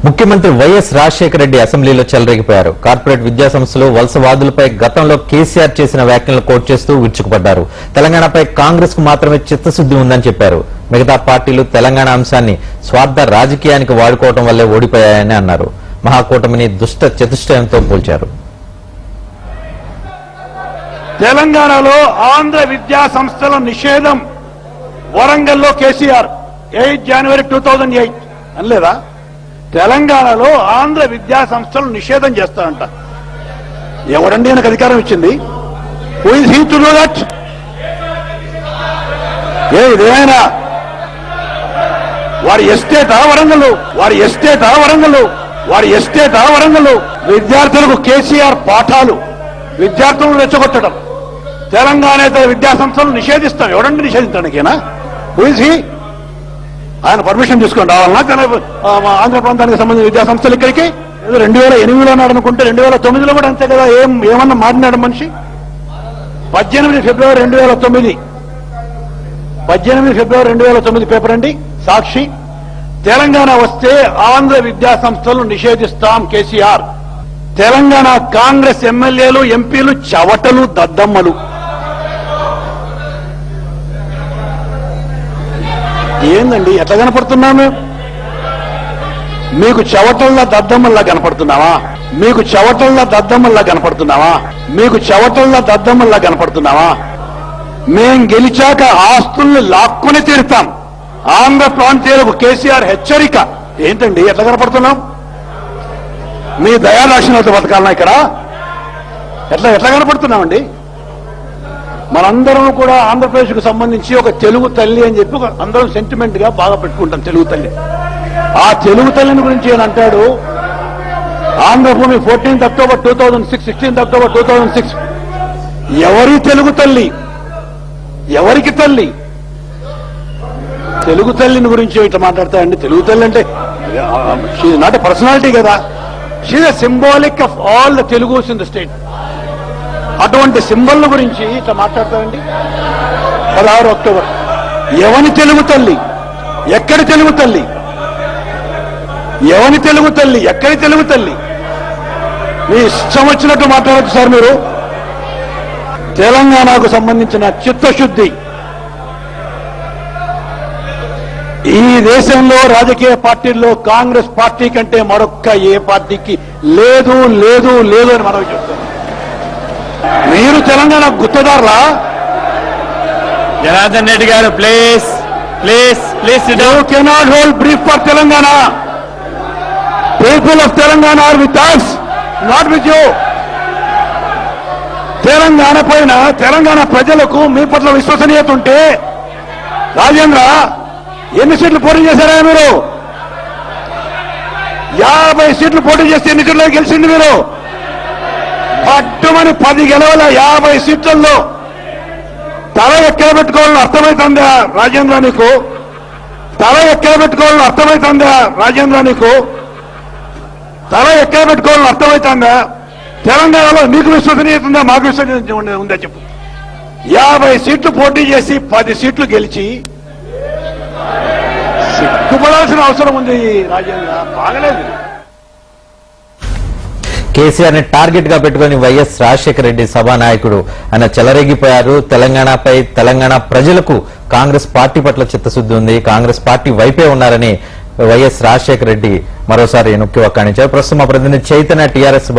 ముఖ్యమంత్రి వైఎస్ రాజశేఖర రెడ్డి అసెంబ్లీలో చెలరేగిపోయారు. కార్పొరేట్ విద్యాసంస్థలు వలసవాదులపై గతంలో కేసీఆర్ చేసిన వ్యాఖ్యలను కోట్ చేస్తూ విరుచుకుపడ్డారు. తెలంగాణపై కాంగ్రెస్ కు మాత్రమే చిత్తశుద్ది ఉందని చెప్పారు. మిగతా పార్టీలు తెలంగాణ అంశాన్ని స్వార్థ రాజకీయానికి వాడుకోవడం వల్లే ఓడిపోయాయని అన్నారు. మహాకూటమిని దుష్ట చతుష్టయంతో పోల్చారు. తెలంగాణలో ఆంధ్ర విద్యా సంస్థల నిషేధం వరంగల్లో కేసీఆర్ 8 జనవరి 2008 అనలేదా? తెలంగాణలో ఆంధ్ర విద్యా సంస్థలు నిషేధం చేస్తారంట. ఎవరండి ఆయనకు అధికారం ఇచ్చింది? Who is he to do that? ఇదేనా వారి ఎస్టేటా వరంగల్? విద్యార్థులకు కేసీఆర్ పాఠాలు, విద్యార్థులను రెచ్చగొట్టడం, తెలంగాణేతర విద్యా సంస్థలు నిషేధిస్తాం. ఎవరండి నిషేధించడానికేనా? Who is he? ఆయన పర్మిషన్ తీసుకొని రావాలన్నా ఆంధ్ర ప్రాంతానికి సంబంధించిన విద్యా సంస్థలు ఇక్కడికి? 2008లో నాడు అనుకుంటే 2009లో కూడా అంతే కదా. ఏమన్నా మారినాడు మనిషి? 18 ఫిబ్రవరి 2009 పేపర్ అండి, సాక్షి. తెలంగాణ వస్తే ఆంధ్ర విద్యా సంస్థలు నిషేధిస్తాం కేసీఆర్. తెలంగాణ కాంగ్రెస్ ఎమ్మెల్యేలు, ఎంపీలు చవటలు, దద్దమ్మలు. ఏందండి ఎట్లా కనపడుతున్నాము? మీకు చవటల్లా దద్దమ్మల్లా కనపడుతున్నావా? మేం గెలిచాక ఆస్తుల్ని లాక్కొని తీరుతాం. ఆంధ్ర ప్రాంతీయులకు కేసీఆర్ హెచ్చరిక. ఏంటండి ఎట్లా కనపడుతున్నాం? మీ దయాదాక్షిణ్యాలతో బతకాలన్నా ఇక్కడ? ఎట్లా కనపడుతున్నామండి? మనందరం కూడా ఆంధ్రప్రదేశ్ కు సంబంధించి ఒక తెలుగు తల్లి అని చెప్పి అందరం సెంటిమెంట్ గా బాగా పెట్టుకుంటాం. తెలుగు తల్లి. ఆ తెలుగు తల్లిని గురించి ఏం అంటాడు? Andhra Bhoomi 14 October 2006, 16 October 2006. ఎవరి తెలుగు తల్లి? ఎవరికి తల్లి? తెలుగు తల్లిని గురించి ఇట్లా మాట్లాడతాయండి. తెలుగు తల్లి అంటే షీఈ్ నాట్ ఎ పర్సనాలిటీ కదా. She's a symbolic of all the Telugus in the state. అటువంటి సింబల్ గురించి ఇట్లా మాట్లాడతారండి. 16 అక్టోబర్. ఎవని తెలుగు తల్లి? ఎక్కడి తెలుగు తల్లి? ఎవని తెలుగు తల్లి? ఎక్కడి తెలుగు తల్లి? మీ ఇష్టం వచ్చినట్టు మాట్లాడచ్చు సార్ మీరు. తెలంగాణకు సంబంధించిన చిత్తశుద్ధి ఈ దేశంలో రాజకీయ పార్టీల్లో కాంగ్రెస్ పార్టీ కంటే మరొక్క ఏ పార్టీకి లేదు అని మనం చెప్తాం. మీరు తెలంగాణ గుత్తదారులా? జనార్దన్ రెడ్డి గారు please you cannot hold brief for Telangana. People of Telangana are with us, not with you. Telangana పైన తెలంగాణ ప్రజలకు మీ పట్ల విశ్వసనీయత ఉంటే రాజేంద్ర ఎన్ని సీట్లు పోటీ చేశారా మీరు? 50 సీట్లు పోటీ చేస్తే ఎన్ని సీట్లు గెలిచింది మీరు? పట్టుమని 10 గెలవల 50 సీట్లలో తల ఎక్కడ పెట్టుకోవాలని అర్థమవుతుందా రాజేంద్ర నీకు? తల ఎక్కడ పెట్టుకోవాలని అర్థమవుతుందా? తెలంగాణలో మీకు విశ్వసనీయత ఉందా? మాకు విశ్వసనీయత ఉందా చెప్పు. 50 సీట్లు పోటీ చేసి 10 సీట్లు గెలిచి సిగ్గుపడాల్సిన అవసరం ఉంది రాజేంద్ర. బాగలేదు. కేసీఆర్ ని టార్గెట్ గా పెట్టుకుని వైఎస్ రాజశేఖర రెడ్డి సభానాయకుడు ఆయన చెలరేగిపోయారు. తెలంగాణపై, తెలంగాణ ప్రజలకు కాంగ్రెస్ పార్టీ పట్ల చిత్తశుద్ధి ఉంది, కాంగ్రెస్ పార్టీ వైపే ఉన్నారని వైఎస్ రాజశేఖర రెడ్డి మరోసారి నొక్కి వక్కాణించారు. ప్రస్తుతం మా ప్రతినిధి చైతన్య టీఆర్ఎస్